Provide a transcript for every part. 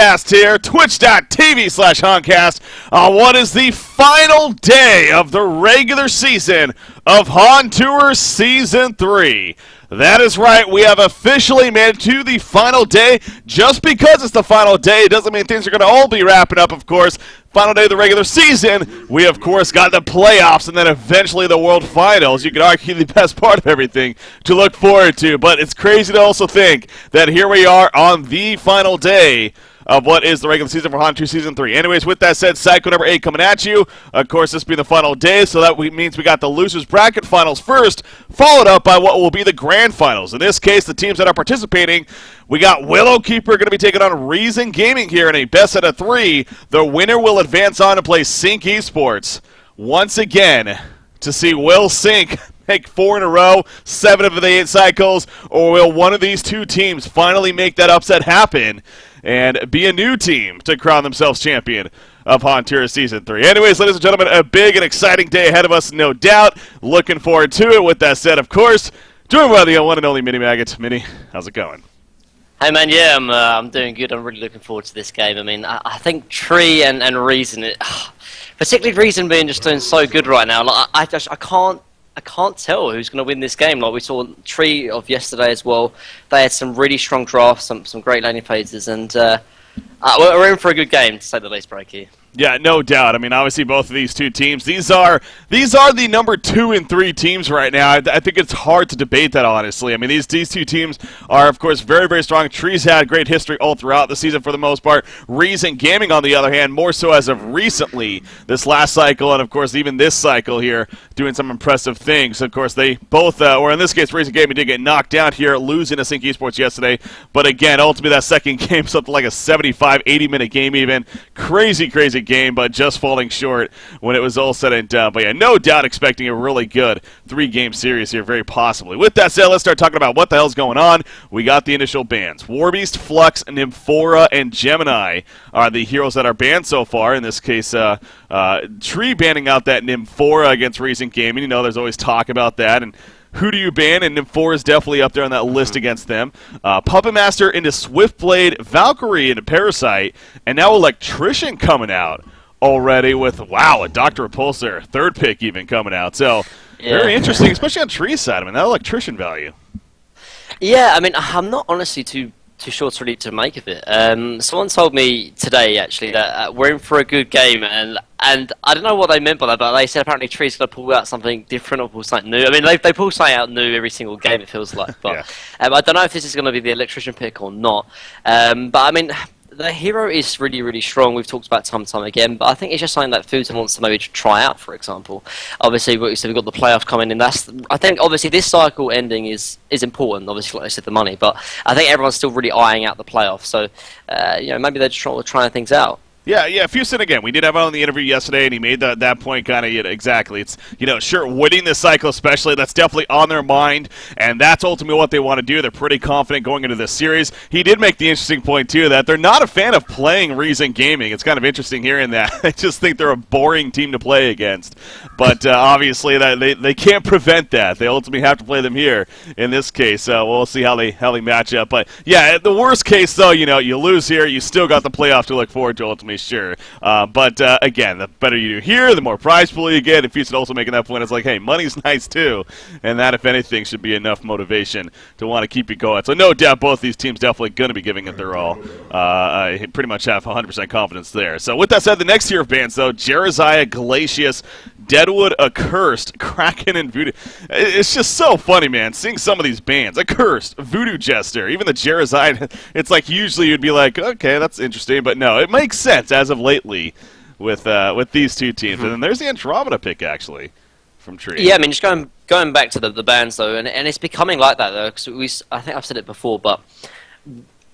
Here, twitch.tv/Honcast, on what is the final day of the regular season of Hon Tour Season 3. That is right, we have officially made it to the final day. Just because it's the final day doesn't mean things are going to all be wrapping up, of course. Final day of the regular season, we of course got the playoffs and then eventually the World Finals. You could argue the best part of everything to look forward to, but it's crazy to also think that here we are on the final day of what is the regular season for Hon Tour Season 3. Anyways, with that said, Cycle number 8 coming at you. Of course, this being the final day, so that means we got the Losers Bracket Finals first, followed up by what will be the Grand Finals. In this case, the teams that are participating, we got Willowkeeper going to be taking on Reason Gaming here in a best out of 3. The winner will advance on to play Sync Esports. Once again, to see Will Sync make 4 in a row, 7 of the 8 cycles, or will one of these two teams finally make that upset happen and be a new team to crown themselves champion of Hon Tour Season 3. Anyways, ladies and gentlemen, a big and exciting day ahead of us, no doubt. Looking forward to it. With that said, of course, joined by the one and only Mini Maggot. Mini, how's it going? Hey man, yeah, I'm doing good. I'm really looking forward to this game. I mean, I think Tree and Reason, particularly Reason being just doing so good right now. Like, I can't tell who's going to win this game. Like we saw Tree of yesterday as well. They had some really strong drafts, some great laning phases, and we're in for a good game to say the least, Breaky. Yeah, no doubt. I mean, obviously, both of these two teams, these are the number 2 and 3 teams right now. I think it's hard to debate that, honestly. I mean, these two teams are, of course, very, very strong. Tree's had great history all throughout the season for the most part. Reason Gaming, on the other hand, more so as of recently, this last cycle, and, of course, even this cycle here, doing some impressive things. Of course, they both, or in this case, Reason Gaming did get knocked down here, losing to Sync Esports yesterday. But, again, ultimately, that second game, something like a 75, 80-minute game even. Crazy game, but just falling short when it was all said and done. But yeah, no doubt expecting a really good 3-game series here, very possibly. With that said, let's start talking about what the hell's going on. We got the initial bans. Warbeast, Flux, Nymphora, and Gemini are the heroes that are banned so far. In this case, Tree banning out that Nymphora against Reason Gaming. You know, there's always talk about that, and who do you ban? And Nymphora is definitely up there on that list against them. Puppet Master into Swiftblade, Valkyrie into Parasite, and now Electrician coming out already with, wow, a Dr. Repulsor, 3rd pick even coming out. So, very interesting, especially on Tree's side. I mean, that Electrician value. Yeah, I mean, I'm not honestly too sure to make of it. Someone told me today, actually, that we're in for a good game, and I don't know what they meant by that, but they said apparently Tree's going to pull out something different or pull something new. I mean, they pull something out new every single game, it feels like. But yeah. I don't know if this is going to be the Electrician pick or not. But, I mean, the hero is really, really strong. We've talked about it time and time again, but I think it's just something that Futon wants to maybe try out, for example. Obviously, we've got the playoffs coming in. I think, obviously, this cycle ending is important, obviously, like I said, the money, but I think everyone's still really eyeing out the playoffs, so, maybe they're just trying things out. Yeah, Fuson, again, we did have him on the interview yesterday, and he made that point kind of, exactly. It's, sure, winning this cycle especially, that's definitely on their mind, and that's ultimately what they want to do. They're pretty confident going into this series. He did make the interesting point, too, that they're not a fan of playing Reason Gaming. It's kind of interesting hearing that. I just think they're a boring team to play against. But obviously, they can't prevent that. They ultimately have to play them here in this case, so we'll see how they match up. But, yeah, the worst case, though, you lose here, you still got the playoff to look forward to ultimately. Sure. But again, the better you do here, the more prize pool you get. If Fuson also making that point, it's like, hey, money's nice too. And that, if anything, should be enough motivation to want to keep you going. So no doubt both these teams definitely going to be giving it their all. I pretty much have 100% confidence there. So with that said, the next tier of bands, though, Jeraziah, Glacius, Deadwood, Accursed, Kraken, and Voodoo. It's just so funny, man, seeing some of these bands. Accursed, Voodoo Jester, even the Jeraziah. It's like usually you'd be like, okay, that's interesting, but no, it makes sense as of lately with these two teams. And then there's the Andromeda pick, actually, from Tree. Yeah, I mean, just going back to the bands, though, and it's becoming like that, though, because I think I've said it before, but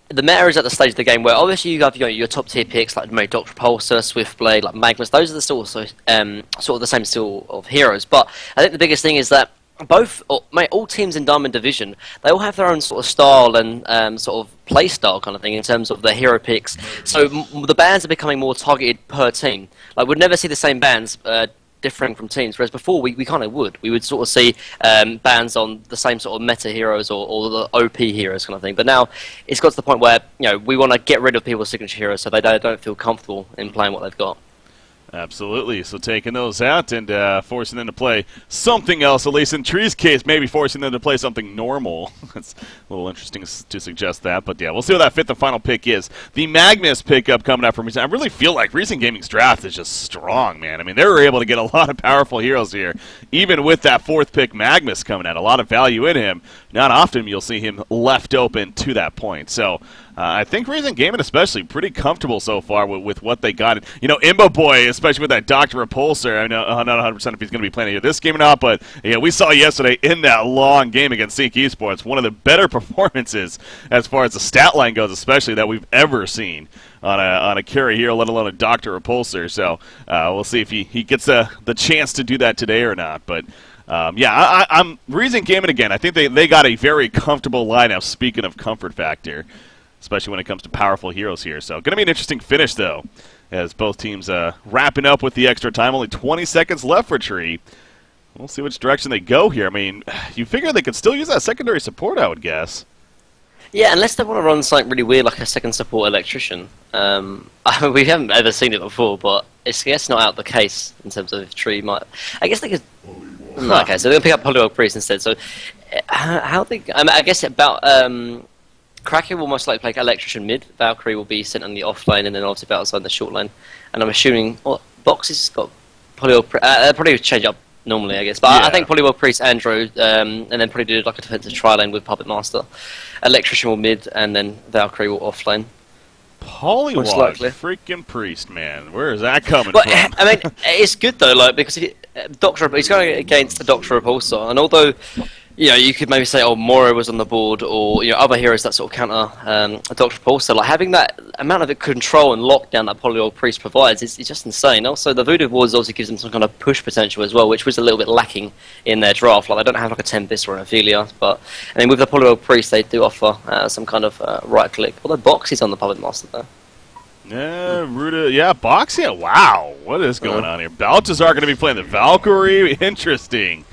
the meta is at the stage of the game where obviously you have your top tier picks like maybe Dr. Repulsor, Swiftblade, like Magnus. Those are the still sort of the same still of heroes. But I think the biggest thing is that all teams in Diamond Division, they all have their own sort of style and sort of play style kind of thing in terms of their hero picks. So the bans are becoming more targeted per team. Like we'd never see the same bans differing from teams, whereas before we kind of would. We would sort of see bans on the same sort of meta heroes or the OP heroes kind of thing. But now it's got to the point where we want to get rid of people's signature heroes so they don't feel comfortable in playing what they've got. Absolutely. So taking those out and forcing them to play something else, at least in Tree's case, maybe forcing them to play something normal. It's a little interesting to suggest that. But yeah, we'll see what that fifth and final pick is. The Magnus pickup coming up from Reason. I really feel like Reason Gaming's draft is just strong, man. I mean, they were able to get a lot of powerful heroes here, even with that fourth pick Magnus coming out. A lot of value in him. Not often you'll see him left open to that point. So I think Reason Gaming especially pretty comfortable so far with what they got. Imbo Boy, especially with that Dr. Repulsor, I know I'm not 100% if he's going to be playing here this game or not, but we saw yesterday in that long game against Sync Esports, one of the better performances as far as the stat line goes, especially that we've ever seen on a carry here, let alone a Dr. Repulsor. So we'll see if he gets the chance to do that today or not. But I'm Reason Gaming again. I think they got a very comfortable lineup, speaking of comfort factor, especially when it comes to powerful heroes here. So going to be an interesting finish, though, as both teams wrapping up with the extra time. Only 20 seconds left for Tree. We'll see which direction they go here. I mean, you figure they could still use that secondary support, I would guess. Yeah, unless they want to run something really weird like a second support electrician. We haven't ever seen it before, but it's I guess not out of the case in terms of if Tree might. I guess they could. No, okay, so they're going to pick up Polywog Priest instead. So I guess about. Kraken will most likely play Electrician mid, Valkyrie will be sent on the off lane, and then obviously Battleside in the short lane. And I'm assuming, Boxes got Polywog Priest, probably change up normally, I guess. But I think Polywog Priest, Andrew, and then probably do like a defensive tri-lane with Puppet Master. Electrician will mid, and then Valkyrie will off lane. Polywog freaking Priest, man. Where is that coming from? I mean, it's good though, because he's going against the Doctor Repulsor, and although you could maybe say, Moro was on the board, or other heroes that sort of counter Doctor Repulsor, like having that amount of control and lockdown that Polywog Priest provides is just insane. Also, the Voodoo Wards also gives them some kind of push potential as well, which was a little bit lacking in their draft. Like they don't have like a Tempest or an Ophelia, but with the Polywog Priest, they do offer some kind of right click. Although Box is on the Puppet Master though. Boxy. Wow, what is going on here? Baltazar going to be playing the Valkyrie. Interesting.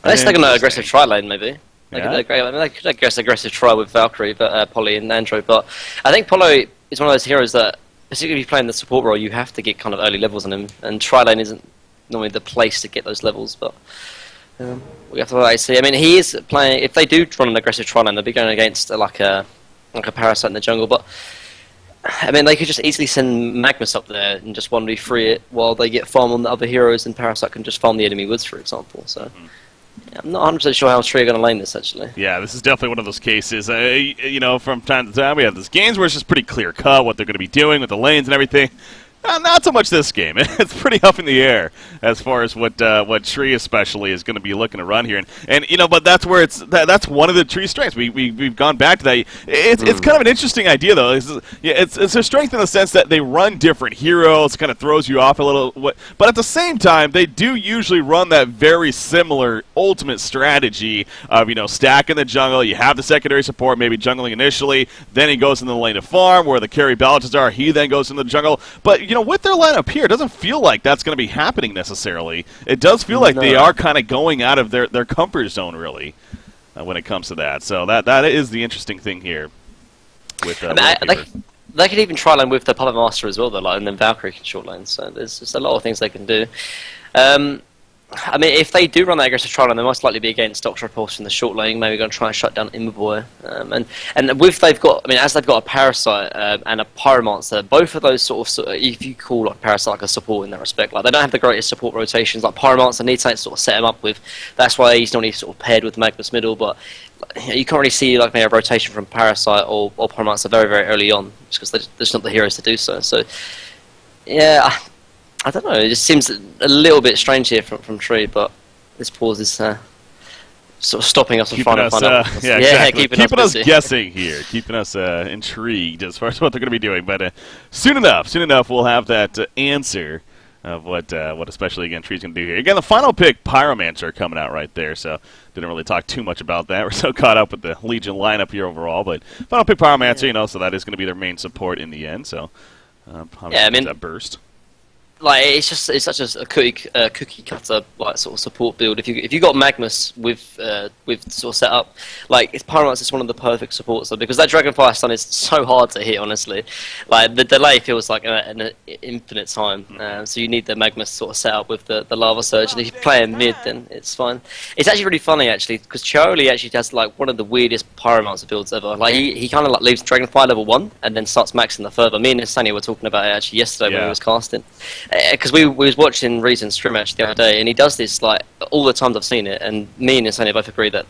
Unless they're going to aggressive tri lane, maybe. They could aggressive try with Valkyrie, Polly and Andrew. But I think Polo is one of those heroes that, particularly if you're playing the support role, you have to get kind of early levels on him. And tri lane isn't normally the place to get those levels. But we have to wait and see. I mean, he is playing. If they do run an aggressive tri lane, they'll be going against like a Parasite in the jungle. But I mean, they could just easily send Magnus up there and just 1v3 it while they get farm on the other heroes, and Parasite can just farm the enemy woods, for example. So. I'm not 100% sure how Tree are going to lane this, actually. Yeah, this is definitely one of those cases. From time to time, we have these games where it's just pretty clear-cut what they're going to be doing with the lanes and everything. Not so much this game. It's pretty up in the air as far as what Tree especially is going to be looking to run here, but that's where that's one of the Tree strengths. We've gone back to that. It's kind of an interesting idea though. It's a strength in the sense that they run different heroes, kind of throws you off a little. But at the same time, they do usually run that very similar ultimate strategy of stacking the jungle. You have the secondary support, maybe jungling initially, then he goes into the lane of farm where the carry Baltazar. He then goes into the jungle, but. With their lineup here, it doesn't feel like that's going to be happening necessarily. It does feel like they are kind of going out of their comfort zone, really, when it comes to that. So that is the interesting thing here. They could even try lane with the Puppet Master as well, though, and then Valkyrie can short lane. So there's just a lot of things they can do. If they do run that aggressive trial, they most likely be against Doctor Repulsor in the short lane. Maybe going to try and shut down Immerboy. As they've got a Parasite and a Pyromancer, both of those sort of, if you call like Parasite like a support in that respect, like they don't have the greatest support rotations. Like Pyromancer needs something to sort of set him up with. That's why he's normally sort of paired with Magnus Middle. But you can't really see like maybe a rotation from Parasite or Pyromancer very very early on, just because there's not the heroes to do so. So yeah. I don't know, it just seems a little bit strange here from Tree, but this pause is sort of stopping us from trying to find out. Exactly. Keeping us guessing here, keeping us intrigued as far as what they're going to be doing. But soon enough, we'll have that answer of what especially, again, Tree's going to do here. Again, the final pick, Pyromancer, coming out right there, so didn't really talk too much about that. We're so caught up with the Legion lineup here overall, but final pick, Pyromancer, so that is going to be their main support in the end, so that burst. like it's such a cookie cutter like sort of support build. If you got Magnus with sort of set up, like it's Pyromancer is one of the perfect supports though, because that Dragonfire stun is so hard to hit. Honestly, like the delay feels like an infinite time. So you need the Magnus sort of set up with the Lava Surge, and if you play in mid, then it's fine. It's actually really funny actually because Chioli actually has like one of the weirdest Pyromancer builds ever. Like he kind of like leaves Dragonfire level 1 and then starts maxing the further. Me and Sanya were talking about it actually yesterday when he was casting. Because we was watching Reason's stream match the other day, and he does this like all the times I've seen it, and me and Insania both agree that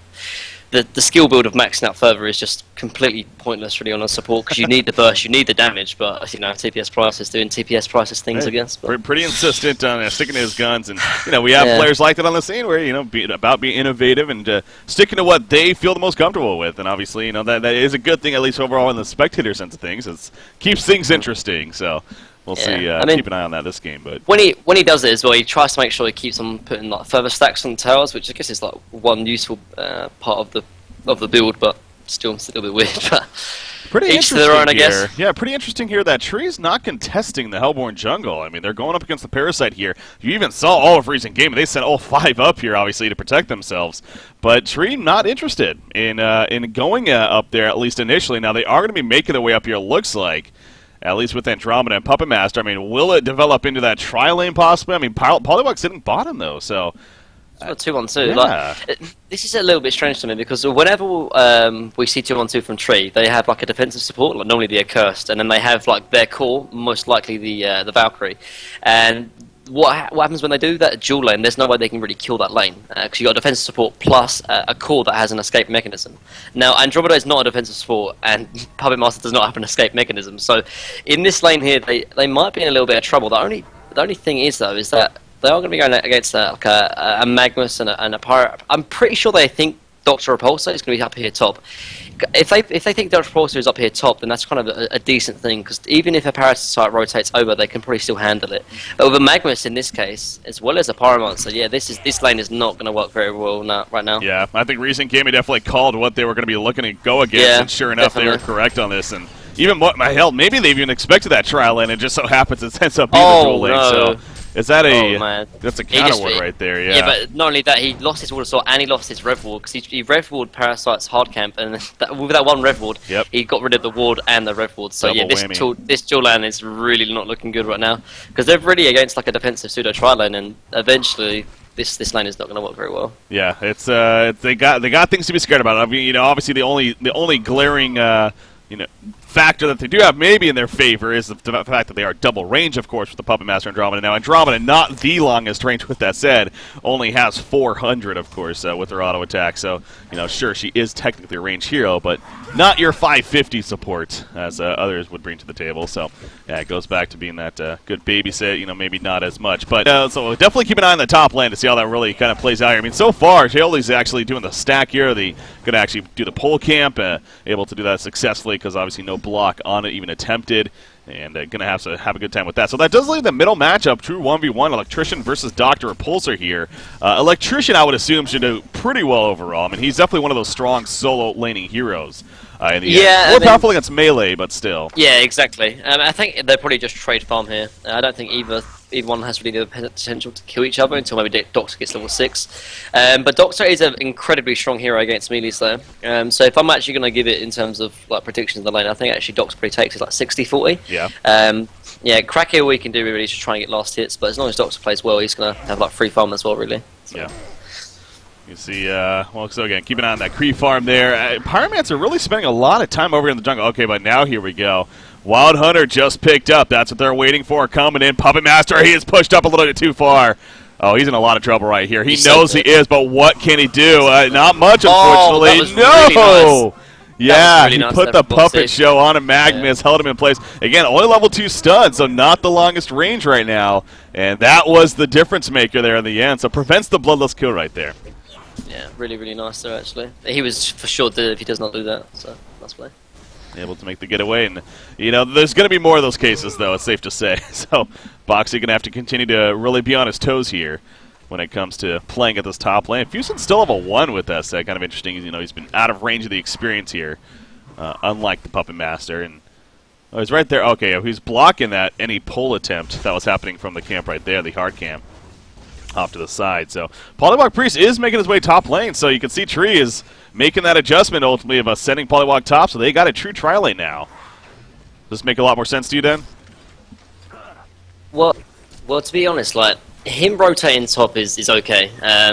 the skill build of maxing out further is just completely pointless really on a support, because you need the burst, you need the damage, but you know TPS Price is doing TPS Price's things, I guess. But. Pretty insistent on sticking to his guns, and we have players like that on the scene where about being innovative and sticking to what they feel the most comfortable with, and obviously that is a good thing, at least overall in the spectator sense of things. It keeps things interesting, so. We'll see. I mean, keep an eye on that this game. But when he does it as well, he tries to make sure he keeps on putting like further stacks on towers, which I guess is like one useful part of the build, but still a little bit weird. But pretty each interesting to their own, I here. guess. Yeah, pretty interesting here. That Tree's not contesting the Hellborn jungle. I mean, they're going up against the Parasite here. You even saw all of Reason game. They sent all 5 up here, obviously, to protect themselves. But Tree not interested in going up there, at least initially. Now, they are going to be making their way up here, looks like. At least with Andromeda and Puppet Master. I mean, will it develop into that tri-lane possibly? I mean, Polywog's sitting bottom, though, so... It's 2-1-2. Yeah. Like, this is a little bit strange to me, because whenever we see 2-1-2 from Tree, they have like a defensive support, like normally the Accursed, and then they have like their core, most likely the Valkyrie. And what happens when they do that dual lane? There's no way they can really kill that lane, because you got defensive support plus a core that has an escape mechanism. Now Andromeda is not a defensive support, and Puppet Master does not have an escape mechanism. So in this lane here, they might be in a little bit of trouble. The only thing is though is that they are going to be going against like a Magnus and a Pyro. I'm pretty sure they think Dr. Repulsor is going to be up here top. If they think Dr. Repulsor is up here top, then that's kind of a decent thing, because even if a Parasite rotates over, they can probably still handle it. But with a Magnus in this case, as well as a Pyromancer, yeah, this lane is not going to work very well right now. Yeah, I think Reason Gaming definitely called what they were going to be looking to go against, and sure enough, they were correct on this. And even maybe they even expected that trial lane, and it just so happens it ends up being the dual lane. So. Is that that's a counter ward right there, yeah. Yeah, but not only that, he lost his Water Sword and he lost his Rev Ward, because he Rev Ward Parasite's hard camp, and with that one Rev Ward, he got rid of the ward and the Rev Ward. So Double this dual lane is really not looking good right now, because they're really against like a defensive pseudo tri lane, and eventually this lane is not going to work very well. Yeah, it's they got things to be scared about. I mean, obviously the only glaring factor that they do have maybe in their favor is the fact that they are double range, of course, with the Puppet Master Andromeda. Now, Andromeda, not the longest range, with that said, only has 400, of course, with her auto attack. So, sure, she is technically a range hero, but not your 550 support, as others would bring to the table. So, yeah, it goes back to being that good babysit, maybe not as much. But, so definitely keep an eye on the top lane to see how that really kind of plays out here. I mean, so far, Chioli's actually doing the stack here. They going to actually do the pole camp, able to do that successfully, because obviously no block on it, even attempted, and going to have a good time with that. So that does leave the middle matchup, true 1v1, Electrician versus Dr. Repulsor here. Electrician, I would assume, should do pretty well overall. I mean, he's definitely one of those strong solo laning heroes. More powerful against melee, but still. Yeah, exactly. I think they'll probably just trade farm here. I don't think either one has really the potential to kill each other until maybe Doctor gets level 6. But Doctor is an incredibly strong hero against melees though. So if I'm actually going to give it in terms of like predictions of the lane, I think actually Doctor probably takes it like 60-40. Yeah. Crack all we can do really is just try and get last hits, but as long as Doctor plays well, he's going to have like free farm as well, really. So. Yeah. You see, so again, keep an eye on that creep farm there. Pyromancer really spending a lot of time over in the jungle. Okay, but now here we go. Wild Hunter just picked up. That's what they're waiting for. Coming in. Puppet Master, he is pushed up a little bit too far. Oh, he's in a lot of trouble right here. He knows he is, but what can he do? Not much, unfortunately. Really nice. Yeah, really he put the puppet show on a Magnus, held him in place. Again, only level 2 stun, so not the longest range right now. And that was the difference maker there in the end. So prevents the bloodless kill right there. Yeah, really nice there, actually. He was for sure dead if he does not do that, so nice play. Able to make the getaway, and there's going to be more of those cases, though, it's safe to say. So Boxy going to have to continue to really be on his toes here when it comes to playing at this top lane. Fusion's still level 1 with us. Kind of interesting. He's been out of range of the experience here, unlike the Puppet Master, and Oh, he's right there. Okay, he's blocking that any pull attempt that was happening from the camp right there, the hard camp, off to the side. So Polywog Priest is making his way top lane, so you can see Tree is making that adjustment ultimately of sending Polywog top, so they got a true tri-lane now. Does this make a lot more sense to you, Dan? Well, to be honest, like, him rotating top is okay,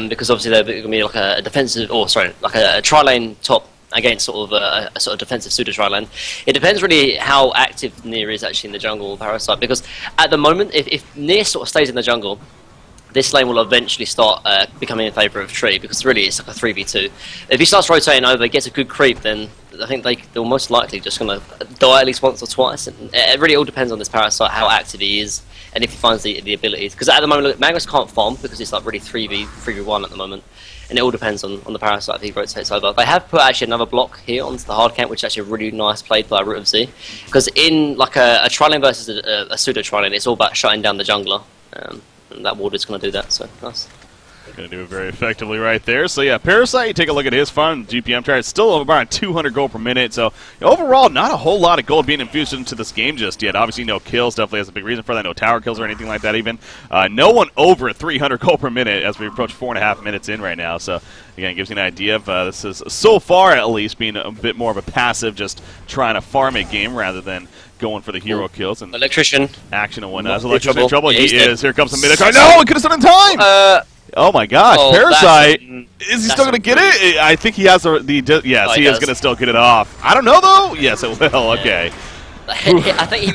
because obviously they're going to be like a defensive, or sorry, like a tri-lane top against sort of a sort of defensive pseudo tri-lane. It depends really how active Nier is actually in the jungle Parasite, because at the moment, if Nier sort of stays in the jungle, this lane will eventually start becoming in favour of Tree, because really it's like a 3v2. If he starts rotating over, gets a good creep, then I think they're most likely just going to die at least once or twice. And it really all depends on this Parasite, how active he is, and if he finds the abilities. Because at the moment, look, Magnus can't farm, because it's like really 3v1 at the moment. And it all depends on the Parasite if he rotates over. They have put actually another block here onto the hard camp, which is actually really nice played by Root of Z. Because in like a tri-lane versus a pseudo tri-lane, it's all about shutting down the jungler. And that ward is going to do that, so nice. Going to do it very effectively right there. So yeah, Parasite, you take a look at his farm, GPM chart, it's still around 200 gold per minute. So overall, not a whole lot of gold being infused into this game just yet. Obviously, no kills definitely has a big reason for that. No tower kills or anything like that even. No one over 300 gold per minute as we approach 4.5 minutes in right now. So again, it gives you an idea of this is so far at least being a bit more of a passive, just trying to farm a game rather than going for the hero kills and Electrician action and whatnot. Electrician in trouble. He dead. is. Here comes the mid. No, he could have done in time. Oh my gosh, Parasite! Is he still going to get it? I think he has yes, he is going to still get it off. I don't know though. Yes, it will. Okay. I think he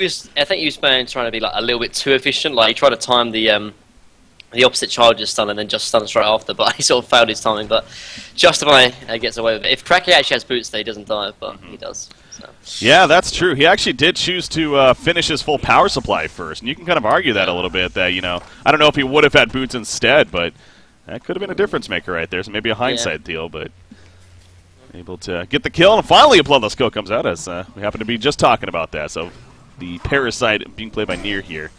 was trying to be like a little bit too efficient. Like he tried to time the opposite charges stun and then just stun straight after, but he sort of failed his timing. But Justify gets away with it. If Cracky actually has boots, he doesn't die, but he does. So. Yeah, that's true. He actually did choose to finish his full power supply first, and you can kind of argue that a little bit. That I don't know if he would have had boots instead, but that could have been a difference maker right there. So maybe a hindsight deal, but able to get the kill, and finally a bloodless kill comes out as we happen to be just talking about that. So the Parasite being played by Nier here.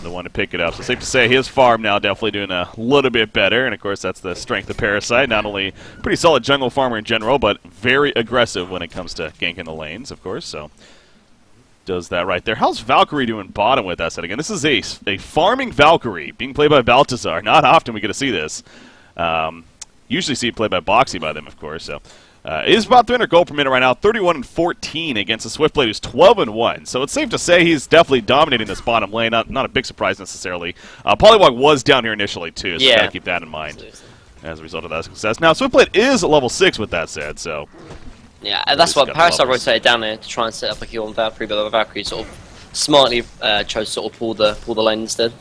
The one to pick it up. So safe to say his farm now definitely doing a little bit better. And of course that's the strength of Parasite. Not only pretty solid jungle farmer in general, but very aggressive when it comes to ganking the lanes, of course. So does that right there. How's Valkyrie doing bottom with that set again? This is a farming Valkyrie being played by Baltazar. Not often we get to see this. Usually see it played by Boxy by them, of course. So it is about 300 gold per minute right now, 31-14 against a Swiftblade who's 12-1. So it's safe to say he's definitely dominating this bottom lane. Not a big surprise necessarily. Polywog was down here initially too, so you gotta keep that in mind as a result of that success. Now Swiftblade is a level 6 with that said, so yeah, and that's why Parasite rotated down there to try and set up a kill on Valkyrie, but the Valkyrie sort of smartly chose to sort of pull the lane instead.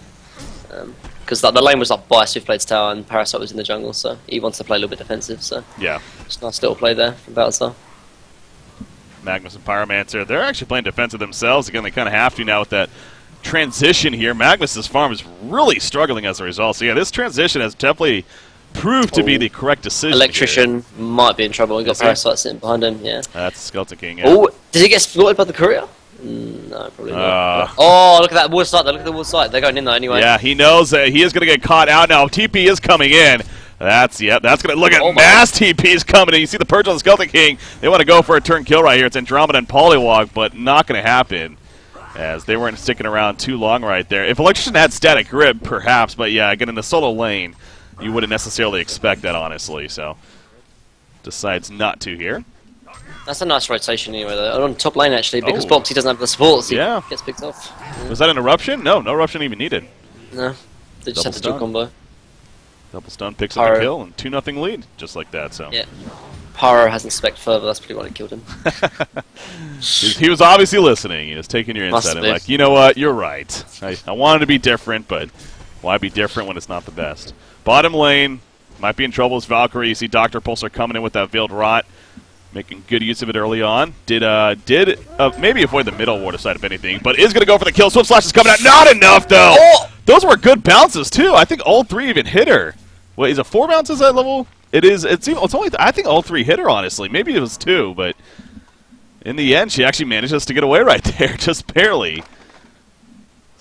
Because the lane was up by Swiftblade's tower and Parasite was in the jungle, so he wants to play a little bit defensive, so yeah. Just a nice little play there from Baltasar. Magnus and Pyromancer, they're actually playing defensive themselves. Again, they kind of have to now with that transition here. Magnus's farm is really struggling as a result. So yeah, this transition has definitely proved to be the correct decision. Electrician here. Might be in trouble. We've got Parasite sitting behind him, yeah. That's Skeleton King, yeah. Oh, did he get exploited by the courier? No, probably not. Oh, look at that wall site. Look at the wall site. They're going in there anyway. Yeah, he knows that he is going to get caught out now. TP is coming in. That's going to look at mass TPs coming in. You see the purge on the Skeleton King. They want to go for a turn kill right here. It's Andromeda and Polywog, but not going to happen as they weren't sticking around too long right there. If Electrician had static grip, perhaps, but yeah, again, in the solo lane, you wouldn't necessarily expect that, honestly, so decides not to here. That's a nice rotation anyway, though. On top lane, actually, because Boxy doesn't have the support, so he gets picked off. Yeah. Was that an eruption? No eruption even needed. No. They just had to do a combo. Double stun, picks up the kill, and 2-0 lead, just like that, so. Yeah. Pyro hasn't spec'd further, that's pretty why it killed him. He was obviously listening. He was taking your insight and like, you know what, you're right. I wanted to be different, but why be different when it's not the best? Bottom lane, might be in trouble as Valkyrie. You see Dr. Pulsar coming in with that Veiled Rot. Making good use of it early on. Did maybe avoid the middle ward side if anything, but is going to go for the kill. Swift Slash is coming out. Not enough, though. Oh! Those were good bounces, too. I think all three even hit her. Wait, is it 4 bounces at level? It is. It's only. I think all 3 hit her, honestly. Maybe it was 2, but in the end, she actually manages to get away right there, just barely.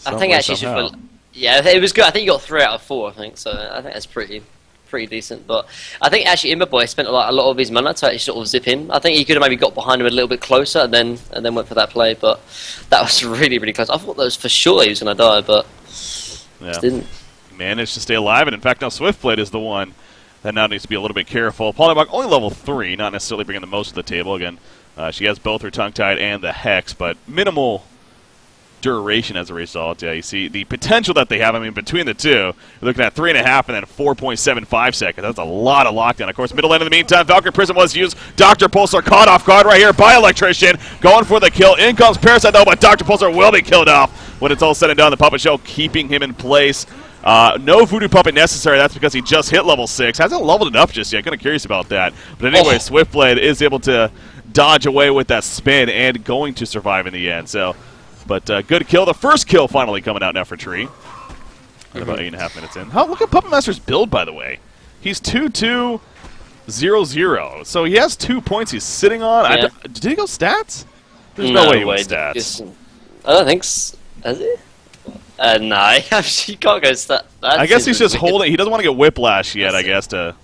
I think actually, yeah, it was good. I think you got 3 out of 4. I think so. I think that's pretty pretty decent. But I think actually Imberboy spent a lot of his mana to actually sort of zip in. I think he could have maybe got behind him a little bit closer and then went for that play. But that was really, really close. I thought that was for sure he was going to die, but just didn't. Managed to stay alive, and in fact now Swiftblade is the one that now needs to be a little bit careful. Polybog only level 3, not necessarily bringing the most to the table. Again, she has both her Tongue-Tied and the Hex, but minimal duration as a result. Yeah, you see the potential that they have. I mean, between the two, you're looking at 3.5 and then 4.75 seconds. That's a lot of lockdown. Of course, middle lane in the meantime, Valkyrie Prism was used. Dr. Pulsar caught off guard right here by Electrician, going for the kill. In comes Parasite though, but Dr. Pulsar will be killed off when it's all said and done. The Puppet Show keeping him in place. No Voodoo Puppet necessary. That's because he just hit level 6. Hasn't leveled it up just yet. Kind of curious about that. But anyway, Swiftblade is able to dodge away with that spin and going to survive in the end. So, but good kill. The first kill finally coming out now for Tree. About 8.5 minutes in. Look at Puppet Master's build, by the way. He's 2-2-0-0. So he has 2 points he's sitting on. Yeah. Did he go stats? There's no way he went stats. I don't think so. Has he? No, you can't go stat. I guess he's just holding. He doesn't want to get whiplash yet, I guess, to...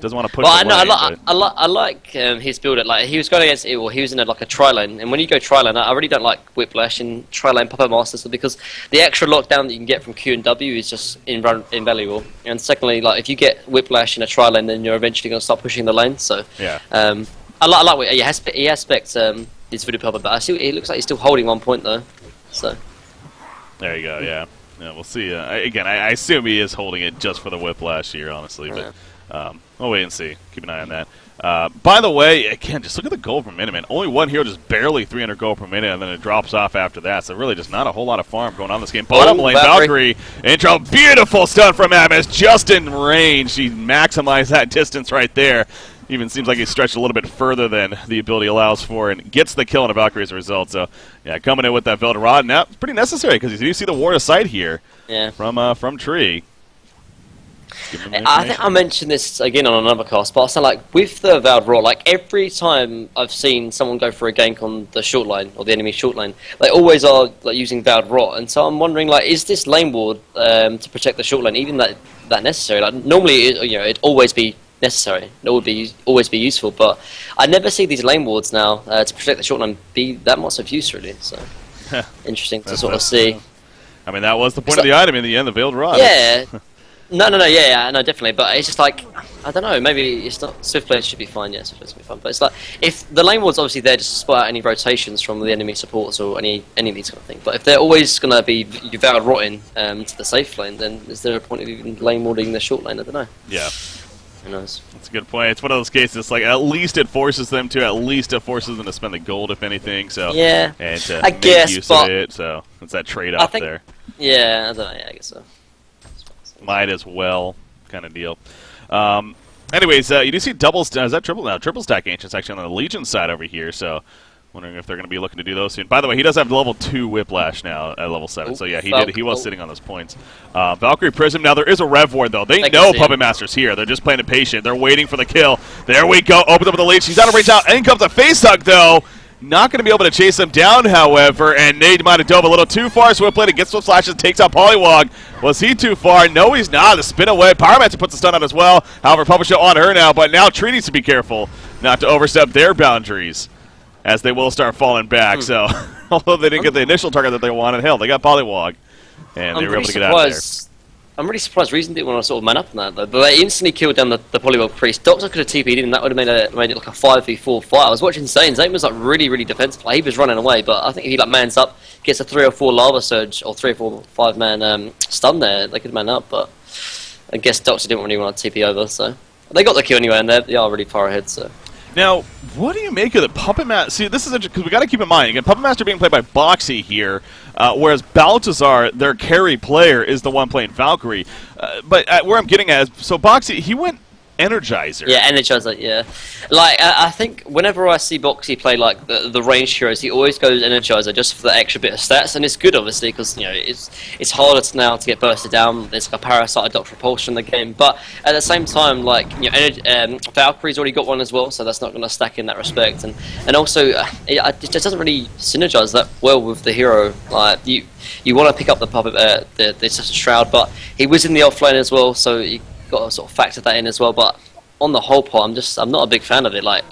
Doesn't want to push. Well, I like his build. Like he was going against it, or he was in a tri-lane. And when you go tri-lane, I really don't like Whiplash and tri-lane Puppet Masters because the extra lockdown that you can get from Q and W is just invaluable. And secondly, like if you get Whiplash in a tri-lane, then you're eventually going to start pushing the lane. So yeah, I like what he has specs his Voodoo Puppet, but it looks like he's still holding 1 point though. So there you go. Yeah, we'll see. Again, I assume he is holding it just for the Whiplash here, honestly, but. We'll wait and see. Keep an eye on that. By the way, again, just look at the gold per minute, man. Only one hero, just barely 300 gold per minute, and then it drops off after that. So really just not a whole lot of farm going on in this game. Bottom lane, Valkyrie intro. Beautiful stun from Atmos, just in range. He maximized that distance right there. Even seems like he stretched a little bit further than the ability allows for, and gets the kill on a Valkyrie as a result. So, yeah, coming in with that Velvet Rod. Now, it's pretty necessary, because you do see the Ward of Sight here from Tree. I think I mentioned this again on another cast, but I say like with the Vowed Rot, like every time I've seen someone go for a gank on the short line or the enemy short line, they always are like using Vowed Rot, and so I'm wondering like, is this lane ward to protect the short line even that necessary? Like normally, it'd always be necessary, it would always be useful, but I never see these lane wards now to protect the short line be that much of use really. So interesting to sort of see. I mean, that was the point of the item in the end, the Veiled Rod. Yeah. No, definitely. But it's just like, I don't know, maybe it's not. Swiftblade should be fine, yeah, Swiftblade should be fine. But it's like, if the lane ward's obviously there just to spot out any rotations from the enemy supports or any of these kind of things. But if they're always going to be Vowed Rotting to the safe lane, then is there a point of even lane warding the short lane? I don't know. Yeah. Who knows? That's a good point. It's one of those cases, like, at least it forces them to spend the gold, if anything. So yeah. And to I make guess, use of it. So it's that trade-off there. Yeah, I don't know. Yeah, I guess so. Might as well, kind of deal. Anyways, you do see double stack. Is that triple? No, triple stack Ancients actually on the Legion side over here. So, wondering if they're going to be looking to do those soon. By the way, he does have level 2 Whiplash now at level 7. So yeah, he was sitting on those points. Valkyrie Prism. Now there is a Rev Ward though. They know Puppet Master's here. They're just playing it patient. They're waiting for the kill. There we go. Opens up with the lead. She's out of reach out. In comes a face hug though. Not going to be able to chase them down, however, and Nate might have dove a little too far. Swiftblade gets some flashes, takes out Polywog. Was he too far? No, he's not. The spin away. Pyromancer puts the stun on as well. However, Puppet Show on her now, but now Tree needs to be careful not to overstep their boundaries, as they will start falling back. So, although they didn't get the initial target that they wanted, hell, they got Polywog, and they were able to get out of there. I'm really surprised Reason didn't want to sort of man up on that, though. But they instantly killed down the Polywog Priest. Doctor could have TP'd in, and that would have made it like a 5v4 fight. I was watching Zane. Zane was like really, really defensive. Like, he was running away, but I think if he like mans up, gets a 3 or 4 Lava Surge, or 3 or 4 5-man stun there, they could man up, but I guess Doctor didn't really want to TP over, so. They got the kill anyway, and they are really far ahead, so. Now, what do you make of the Puppet Master? See, this is interesting, because we got to keep in mind, again, Puppet Master being played by Boxy here, whereas Baltazar, their carry player, is the one playing Valkyrie. But where I'm getting at is, so Boxy, he went Energizer. Yeah, Energizer, yeah. Like, I think whenever I see Boxy play, like, the ranged heroes, he always goes Energizer just for the extra bit of stats, and it's good, obviously, because, it's harder now to get bursted down. There's like a Parasite, a Doctor Repulsion in the game, but at the same time, like, Valkyrie's already got one as well, so that's not going to stack in that respect, and also, it just doesn't really synergize that well with the hero. Like, you want to pick up the Puppet, the Shroud, but he was in the offlane as well, so got to sort of factor that in as well. But on the whole part, I'm not a big fan of it. Like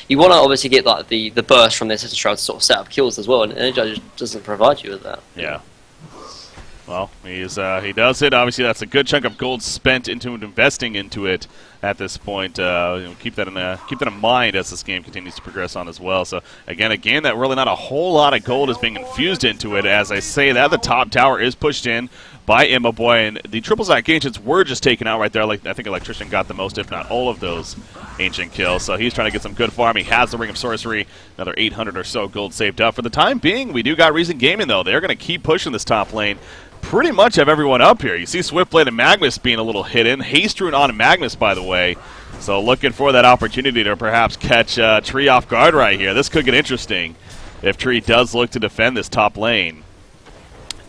you want to obviously get like the burst from the Assassin's Shroud to sort of set up kills as well, and Energizer just doesn't provide you with that. Yeah. Well, he does it. Obviously, that's a good chunk of gold spent into investing into it at this point. Keep that in mind as this game continues to progress on as well. So again, a game that really not a whole lot of gold is being infused into it. As I say that, the top tower is pushed in by Immo Boy, and the triple stack ancients were just taken out right there. Like I think Electrician got the most, if not all of those ancient kills. So he's trying to get some good farm. He has the Ring of Sorcery, another 800 or so gold saved up. For the time being, we do got Reason Gaming though. They're going to keep pushing this top lane. Pretty much have everyone up here. You see Swiftblade and Magnus being a little hidden. Hastrune on Magnus, by the way. So looking for that opportunity to perhaps catch Tree off guard right here. This could get interesting if Tree does look to defend this top lane.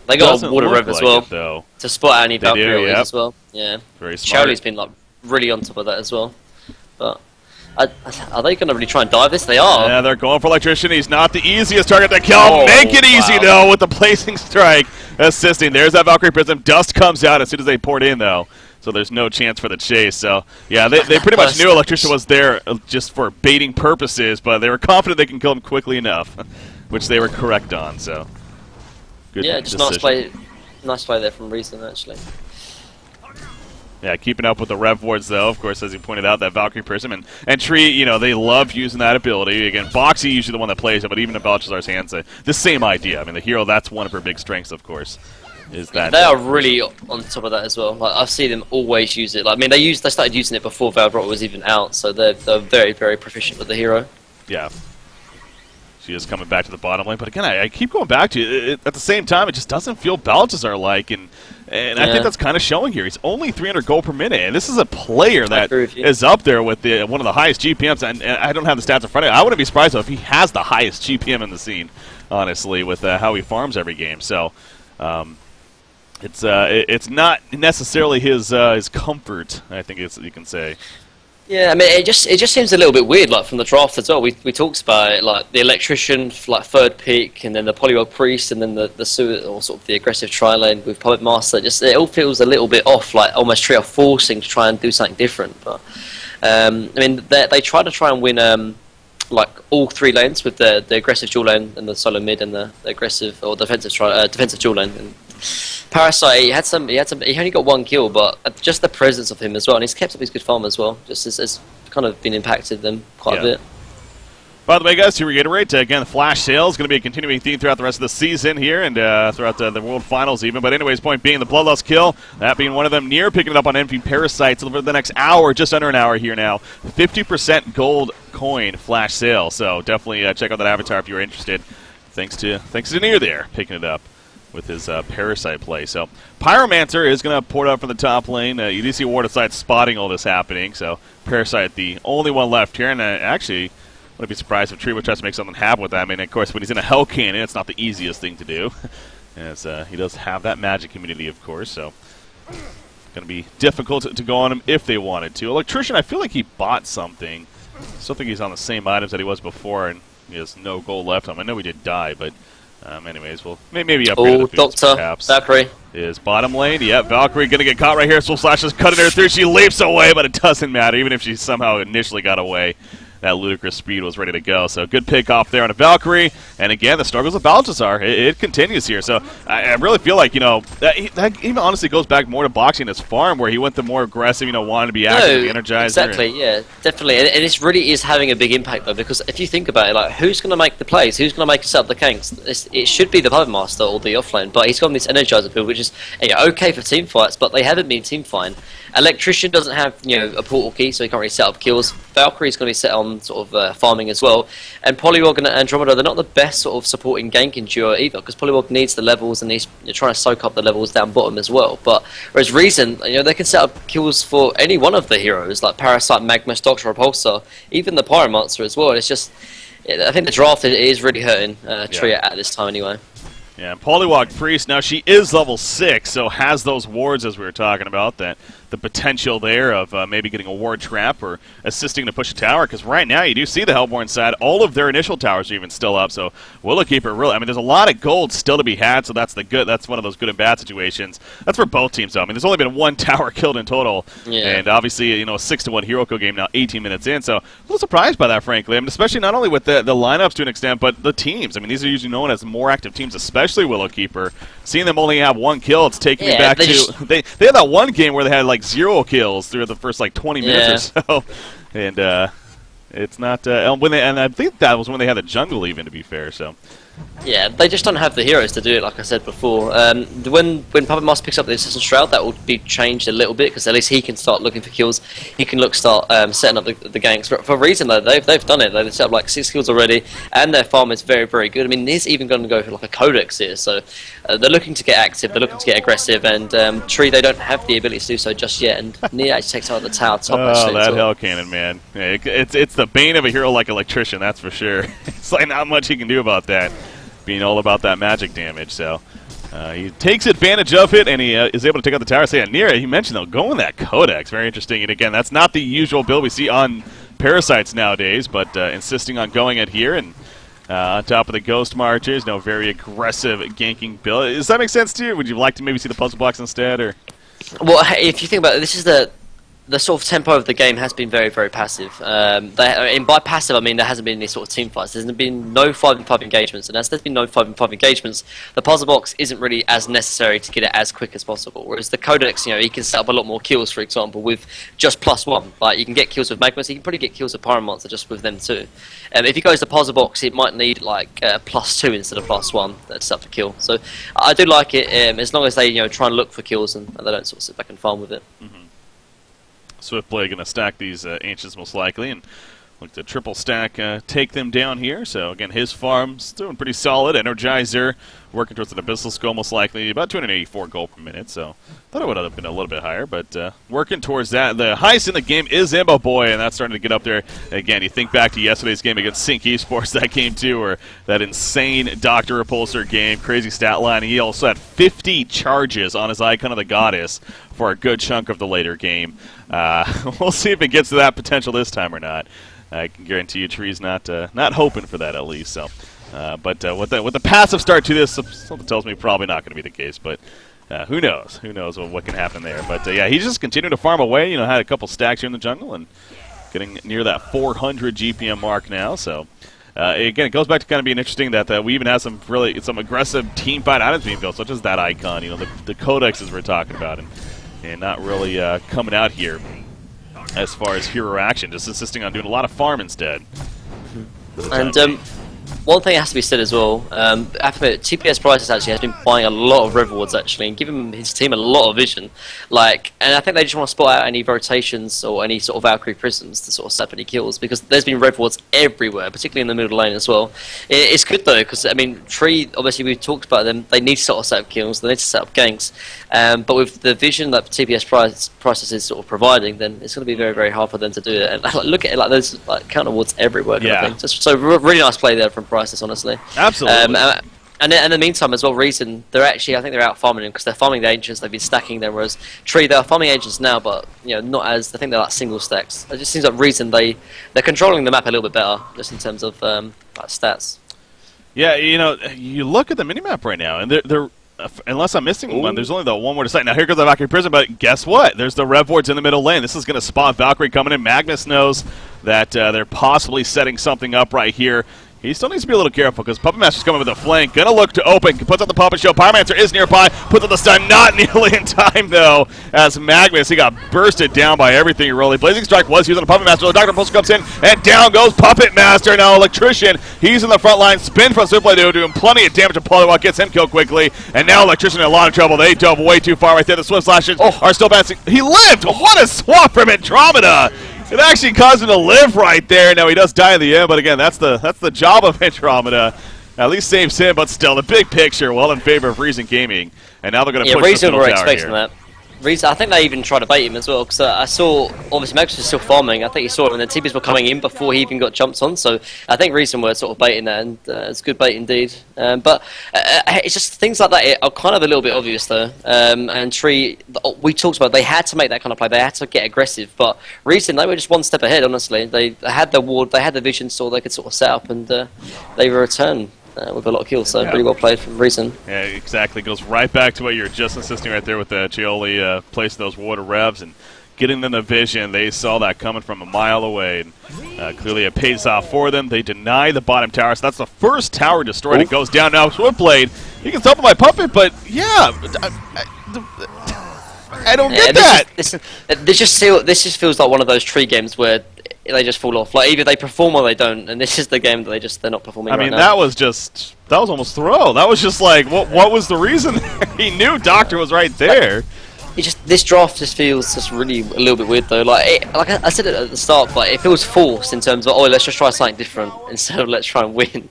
They got a Water Rev as well though. to spot any Valkyrie yep. as well. Yeah, very smart. Charlie's been like really on top of that as well. But are they going to really try and dive this? They are. Yeah, they're going for Electrician. He's not the easiest target to kill. Make it easy though with the Blazing Strike assisting. There's that Valkyrie Prism. Dust comes out as soon as they poured in though. So there's no chance for the chase. So, yeah, they pretty much knew Electrician was there just for baiting purposes, but they were confident they can kill him quickly enough, which they were correct on. So, good just nice play there from Reason, actually. Yeah, keeping up with the rev wards, though, of course, as you pointed out, that Valkyrie Prism. And Tree, you know, they love using that ability. Again, Boxy usually the one that plays it, but even in Belshazzar's hands, the same idea. I mean, the hero, that's one of her big strengths, of course. Is that they are really on top of that as well. Like I've seen them always use it. Like, I mean, they started using it before Valbrot was even out, so they're very, very proficient with the hero. Yeah. She is coming back to the bottom lane, but again, I keep going back to it. At the same time, it just doesn't feel Belshazzar-like, and I think that's kind of showing here. He's only 300 gold per minute, and this is a player that is up there with one of the highest GPMs, and I don't have the stats in front of me. I wouldn't be surprised, though, if he has the highest GPM in the scene, honestly, with how he farms every game. So, it's not necessarily his comfort, I think you can say. Yeah, I mean, it just seems a little bit weird, like from the draft as well. We talked about it, like the Electrician, like third pick, and then the Polywog Priest, and then the sort of the aggressive tri-lane with Puppet Master. It all feels a little bit off, like almost Tree are forcing to try and do something different. But I mean, they try and win like all three lanes with the aggressive dual lane and the solo mid and the aggressive or defensive dual lane. And Parasite, he only got one kill, but just the presence of him as well, and he's kept up his good farm as well. Just has kind of been impacted them quite a bit. By the way, guys, to reiterate, again, the Flash sale is going to be a continuing theme throughout the rest of the season here and throughout the World Finals even. But anyways, point being, the Bloodlust kill, that being one of them, near picking it up on NP Parasites over the next hour, just under an hour here now. 50% gold coin Flash sale, so definitely check out that avatar if you're interested. Thanks to Near there, picking it up with his Parasite play. So Pyromancer is going to port up from the top lane. You do see Ward aside spotting all this happening, so Parasite the only one left here, and actually wouldn't be surprised if Tree would try to make something happen with that. I mean, of course, when he's in a Hell Cannon, it's not the easiest thing to do. As he does have that magic immunity, of course, so it's going to be difficult to go on him if they wanted to. Electrician, I feel like he bought something. Still think he's on the same items that he was before, and he has no gold left on him. I know he did die, but anyways, we'll maybe upgrade the boots, Doctor, perhaps. Valkyrie. Is bottom lane. Yep, Valkyrie going to get caught right here. Soul Slash is cutting her through. She leaps away, but it doesn't matter, even if she somehow initially got away. That ludicrous speed was ready to go. So good pick off there on a Valkyrie. And again, the struggles of Balthazar, it continues here. So I really feel like, that even honestly goes back more to boxing his farm, where he went the more aggressive, wanting to be active, the energizer. Exactly, yeah, definitely. And this really is having a big impact, though, because if you think about it, like, who's going to make the plays? Who's going to make us up the ganks? It should be the Puppet Master or the offlane, but he's got this energizer build, which is okay for team fights, but they haven't been team fighting. Electrician doesn't have a portal key, so he can't really set up kills. Valkyrie's going to be set on sort of farming as well, and Polywog and Andromeda, they're not the best sort of supporting ganking duo either, because Polywog needs the levels and he's trying to soak up the levels down bottom as well. But whereas Reason, they can set up kills for any one of the heroes like Parasite, Magnus, Doctor, Repulsor, even the Pyromancer as well. It's just, I think the draft is really hurting Tree at this time anyway. Yeah, Polywog Priest, now she is level 6, so has those wards as we were talking about that the potential there of maybe getting a ward trap or assisting to push a tower, because right now you do see the Hellborn side, all of their initial towers are even still up, so Willowkeeper really, I mean, there's a lot of gold still to be had, so that's one of those good and bad situations. That's for both teams, though. I mean, there's only been one tower killed in total, and obviously, you know, a 6-1 hero kill game now, 18 minutes in, so a little surprised by that, frankly. I mean, especially not only with the lineups to an extent, but the teams. I mean, these are usually known as more active teams, especially Willowkeeper. Seeing them only have one kill, it's taking me back to they had that one game where they had like 0 kills through the first like 20 minutes or so, and it's not and I think that was when they had the jungle even, to be fair. So yeah, they just don't have the heroes to do it, like I said before. When Puppet Master picks up the Assassin's Shroud, that will be changed a little bit, because at least he can start looking for kills. He can start setting up the ganks. For a reason, though, they've done it. They've set up like 6 kills already, and their farm is very, very good. I mean, he's even going to go for like a Codex here, so they're looking to get active, they're looking to get aggressive, and Tree, they don't have the ability to do so just yet, and Nia actually takes out the tower top. Oh, that Hell Cannon, man. Yeah, it's the bane of a hero like Electrician, that's for sure. It's like not much he can do about that, being all about that magic damage. So he takes advantage of it, and he is able to take out the tower. So yeah, Nira, he mentioned, though, going that Codex, very interesting. And again, that's not the usual build we see on Parasites nowadays, but insisting on going it here, and on top of the Ghost Marches, no, very aggressive ganking build. Does that make sense to you? Would you like to maybe see the puzzle blocks instead, or? Well, if you think about it, this is the sort of tempo of the game has been very, very passive. And by passive, I mean there hasn't been any sort of team fights. There's been no 5-on-5 engagements, and as there's been no 5-on-5 engagements, the puzzle box isn't really as necessary to get it as quick as possible. Whereas the Codex, you know, you can set up a lot more kills, for example, with just +1. Like, you can get kills with Magmas, you can probably get kills with Pyromancer just with them too. If you go to the puzzle box, it might need like +2 instead of +1 to set up the kill. So I do like it, as long as they, you know, try and look for kills and they don't sort of sit back and farm with it. Swiftblade going to stack these Ancients most likely, and look to triple stack, take them down here. So again, his farm's doing pretty solid. Energizer working towards an Abyssal Skull most likely, about 284 gold per minute. So thought it would have been a little bit higher, but working towards that. The highest in the game is Imbo Boy, and that's starting to get up there. Again, you think back to yesterday's game against Sync Esports, that game too, or that insane Dr. Repulsor game, crazy stat line. He also had 50 charges on his Icon of the Goddess for a good chunk of the later game. We'll see if it gets to that potential this time or not. I can guarantee you Tree's not hoping for that, at least. So, but with the passive start to this, something tells me probably not going to be the case. But who knows? Who knows what can happen there? But yeah, he's just continuing to farm away. You know, had a couple stacks here in the jungle and getting near that 400 GPM mark now. So. Again, it goes back to kind of being interesting that we even have some aggressive team fight items being built, such as that Icon, you know, the Codexes we're talking about, and not really coming out here as far as hero action, just insisting on doing a lot of farm instead. And one thing has to be said as well, I have to admit, TPS Prices actually has been buying a lot of Rev Wards actually, and giving his team a lot of vision. Like, and I think they just want to spot out any rotations or any sort of Valkyrie prisms to sort of set up any kills, because there's been Rev Wards everywhere, particularly in the middle lane as well. It's good though, because I mean, Tree, obviously we've talked about them, they need to sort of set up kills, they need to set up ganks, but with the vision that TPS Prices is sort of providing, then it's going to be very, very hard for them to do it. And like, look at it, like there's like counter wards everywhere. Kind of thing. So really nice play there from Prices, honestly. Absolutely. And in the meantime as well, Reason, I think they're out farming them because they're farming the Ancients, they've been stacking them, whereas Tree, they're farming Ancients now, but you know, not as, I think they're like single stacks. It just seems like Reason, they're controlling the map a little bit better, just in terms of like stats. Yeah, you know, you look at the minimap right now, and they're unless I'm missing one, there's only the one more to sight. Now here goes the Valkyrie Prison, but guess what? There's the Rev Wards in the middle lane. This is going to spot Valkyrie coming in. Magnus knows that they're possibly setting something up right here. He still needs to be a little careful because Puppet Master's coming with a flank. Gonna look to open. Puts on the Puppet Show. Pyromancer is nearby. Puts on the stun. Not nearly in time, though, as Magnus, he got bursted down by everything really. Blazing Strike was used on the Puppet Master. So Dr. Pulse comes in, and down goes Puppet Master. Now Electrician, he's in the front line. Spin from Swiftblade, doing plenty of damage to Polywalk. Gets him killed quickly. And now Electrician in a lot of trouble. They dove way too far right there. The Swift Slashes are still bouncing. He lived! What a swap from Andromeda! It actually caused him to live right there. Now he does die in the end, but again, that's the job of Andromeda. At least saves him, but still, the big picture well in favor of Reason Gaming. And now they're going to push Reason the were middle tower expecting here. that. Reason, I think they even tried to bait him as well, because I saw, obviously Magnus was still farming. I think he saw him, and the TPs were coming in before he even got jumped on, so I think Reason were sort of baiting that, and it's good bait indeed. But it's just things like that are kind of a little bit obvious, though. And Tree, we talked about, they had to make that kind of play, they had to get aggressive, but Reason, they were just one step ahead, honestly. They had the ward, they had the vision, so they could sort of set up, and they returned. With a lot of kills, so pretty well played from Reason. Yeah, exactly. Goes right back to what you were just insisting right there with Chioli placing those water revs and getting them the vision. They saw that coming from a mile away, and clearly it pays off for them. They deny the bottom tower, so that's the first tower destroyed. It goes down now. Swiftblade, he can stop my puppet, but yeah, I don't get that. This just feels like one of those Tree games where they just fall off. Like either they perform or they don't, and this is the game that they're not performing. I mean, right now. that was almost throw. That was just like what was the reason? He knew Doctor was right there. This draft just feels just really a little bit weird though. Like I said it at the start, but it feels forced in terms of let's just try something different instead of let's try and win.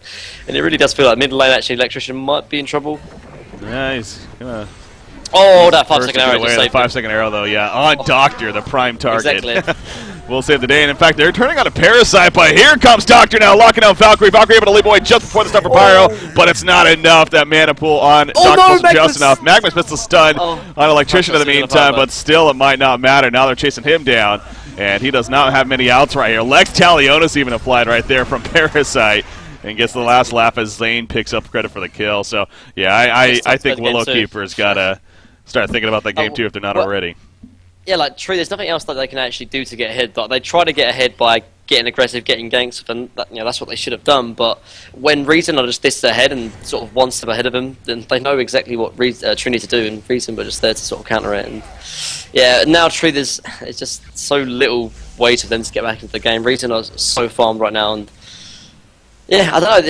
And it really does feel like mid lane actually Electrician might be in trouble. Yeah, he's gonna. Oh, that 5-second arrow just saved the 5-second arrow though, yeah, on Doctor, the prime target. Exactly. Will save the day, and in fact, they're turning on a Parasite, but here comes Doctor now, locking out Valkyrie. Valkyrie able to leap away just before the start for Pyro, but it's not enough. That mana pool on Doctor was just enough. Magnus missed the stun on Electrician in the meantime, but still it might not matter. Now they're chasing him down, and he does not have many outs right here. Lex Talionis even applied right there from Parasite, and gets the last laugh as Zane picks up credit for the kill. So, yeah, I think Willowkeeper's got to start thinking about that game too if they're not already. Yeah, like True, there's nothing else that they can actually do to get ahead. Like, they try to get ahead by getting aggressive, getting ganks, and that's what they should have done. But when Reason are just this ahead and sort of one step ahead of them, then they know exactly what True need to do, and Reason were just there to sort of counter it. And yeah, now True, it's just so little way for them to get back into the game. Reason are so farmed right now, and yeah, I don't know.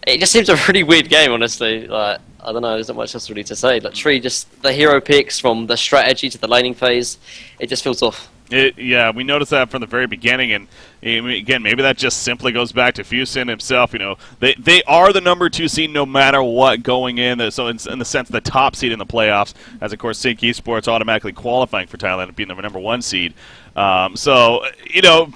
It just seems a really weird game, honestly. Like, I don't know, there's not much else really to say. Like Tree, just the hero picks from the strategy to the laning phase, it just feels off. Yeah, we noticed that from the very beginning, and again, maybe that just simply goes back to Fusin himself. They are the number 2 seed no matter what going in. So in the sense, the top seed in the playoffs, as of course Sync Esports automatically qualifying for Thailand and being the number 1 seed. So,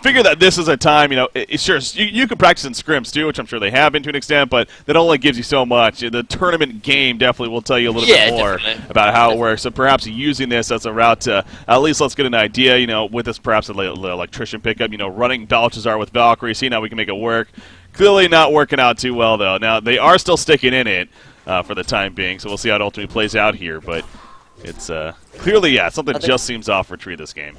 figure that this is a time, sure, you can practice in scrims too, which I'm sure they have been to an extent, but that only gives you so much. The tournament game definitely will tell you a little bit more about how it works. So perhaps using this as a route to, at least let's get an idea, with this perhaps an electrician pickup, running Balchazar with Valkyrie, seeing how we can make it work. Clearly not working out too well, though. Now, they are still sticking in it for the time being, so we'll see how it ultimately plays out here, but it's clearly, something just seems off for Tree this game.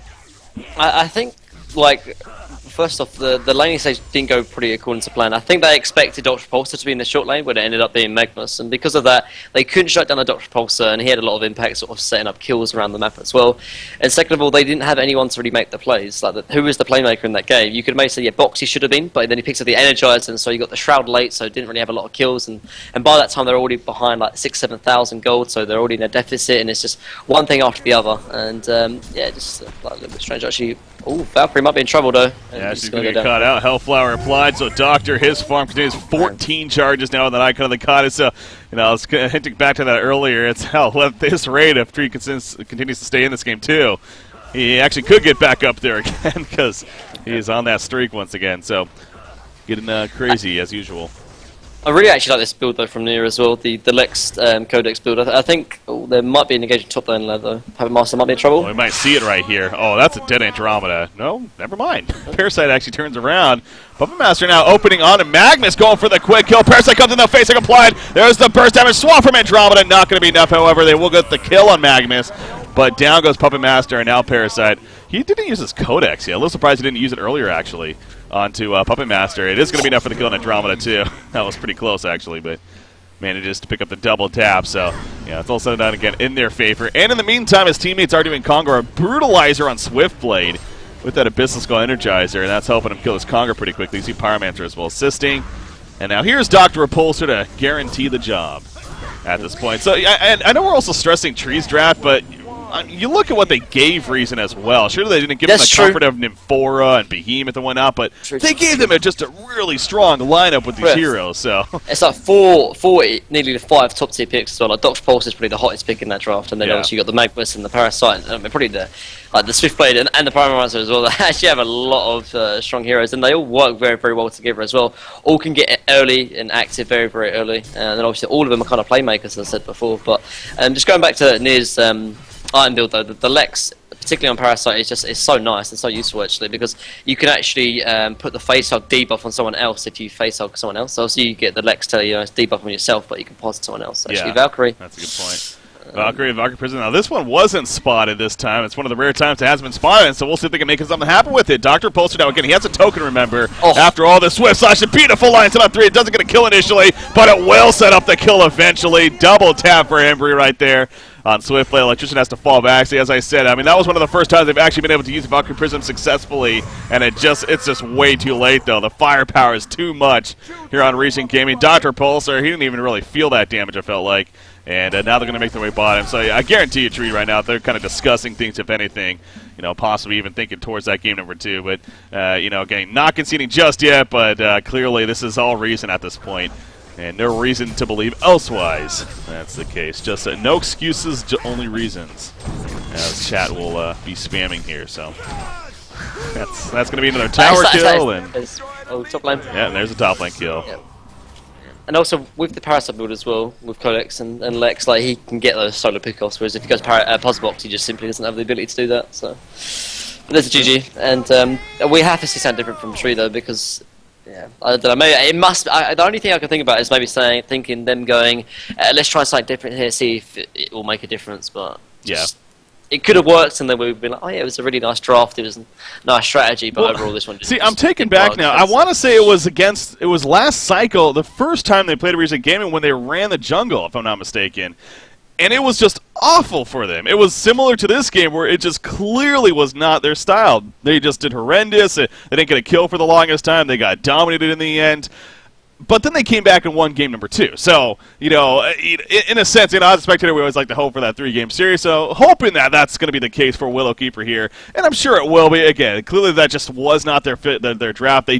I think, first off, the laning stage didn't go pretty according to plan. I think they expected Dr. Repulsor to be in the short lane, but it ended up being Magnus, and because of that, they couldn't shut down the Dr. Repulsor, and he had a lot of impact sort of setting up kills around the map as well. And second of all, they didn't have anyone to really make the plays. Who was the playmaker in that game? You could maybe say, Boxy should have been, but then he picks up the Energizer, and so you got the Shroud late, so didn't really have a lot of kills, and by that time they're already behind 6,000-7,000 gold, so they're already in a deficit, and it's just one thing after the other, and just a little bit strange actually. Oh, Valkyrie might be in trouble though. Yeah, she's going to get caught out. Hellflower applied, so Doctor, his farm continues 14 charges now with an Icon of the Goddess. So, I was hinting back to that earlier. It's hell, at this rate, if Tree continues to stay in this game too, he actually could get back up there again because he's on that streak once again. So, getting crazy as usual. I really actually like this build though from Near as well, the Lex Codex build. I think there might be an engaging top lane there though. Puppet Master might be in trouble. Well, we might see it right here. Oh, that's a dead Andromeda. No, never mind. Parasite actually turns around. Puppet Master now opening on to Magnus, going for the quick kill. Parasite comes in the face, applied. There's the burst damage. Swap from Andromeda, not going to be enough. However, they will get the kill on Magnus. But down goes Puppet Master, and now Parasite. He didn't use his Codex yet. A little surprised he didn't use it earlier, actually, onto Puppet Master. It is going to be enough for the kill on Andromeda, too. That was pretty close, actually, but manages to pick up the double tap. So, yeah, it's all said and done again in their favor. And in the meantime, his teammates are doing Conga, a Brutalizer on Swiftblade with that Abyssal Skull Energizer, and that's helping him kill his Conga pretty quickly. You see Pyromancer as well assisting. And now here's Dr. Repulsor to guarantee the job at this point. So, I know we're also stressing Tree's draft, but you look at what they gave Reason as well. Sure, they didn't give him the comfort of Nymphora and Behemoth and whatnot, but they gave them just a really strong lineup with these heroes. So it's like four, nearly the 5 top tier picks as well. Like Doctor Pulse is probably the hottest pick in that draft, and then obviously you got the Magnus and the Parasite, and probably the Swiftblade and the Primarizer as well. They actually have a lot of strong heroes, and they all work very, very well together as well. All can get early and active very, very early, and then obviously all of them are kind of playmakers, as I said before. But just going back to Nir's Iron build though, the Lex, particularly on Parasite, is so nice and so useful actually, because you can actually put the face hug debuff on someone else if you face hug someone else. So obviously you get the Lex to it's debuff on yourself, but you can pass it to someone else. Actually, Valkyrie. That's a good point. Valkyrie Prison. Now this one wasn't spotted this time. It's one of the rare times it hasn't been spotted, so we'll see if they can make something happen with it. Dr. Pulsar now again, he has a token, remember. After all the Swift Slash, a beautiful line set up 3. It doesn't get a kill initially, but it will set up the kill eventually. Double tap for Embry right there on Swiftblade. Electrician has to fall back. See, as I said, I mean, that was one of the first times they've actually been able to use Valkyrie Prism successfully, and it's just way too late, though. The firepower is too much here on Recent Gaming. Dr. Pulsar, he didn't even really feel that damage, I felt like. And now they're going to make their way bottom. So I guarantee you, Tree, right now, they're kind of discussing things, if anything, possibly even thinking towards that game number 2. But, again, not conceding just yet, but clearly this is all reason at this point. And no reason to believe elsewise. That's the case. Just no excuses, only reasons. As chat will be spamming here, so that's going to be another tower kill. Top lane. Yeah, and there's a top lane kill. Yep. And also with the Parasite build as well, with Codex and Lex, like he can get those solo pickoffs. Whereas if he goes Puzzle Box, he just simply doesn't have the ability to do that. So but there's a GG, and we have to see something different from Tree though, because. Yeah, I don't know. Maybe it must. The only thing I can think about is maybe thinking them going, let's try something different here, see if it will make a difference. But it could have worked, and then we've been like, oh yeah, it was a really nice draft. It was a nice strategy, but overall this one. Just I'm taken back now. I want to say it was last cycle, the first time they played a recent gaming when they ran the jungle, if I'm not mistaken. And it was just awful for them. It was similar to this game where it just clearly was not their style. They just did horrendous. They didn't get a kill for the longest time. They got dominated in the end. But then they came back and won game number 2. So, in a sense, as a spectator, we always like to hope for that 3-game series. So, hoping that that's going to be the case for Willowkeeper here. And I'm sure it will be. Again, clearly that just was not their fit, their draft. They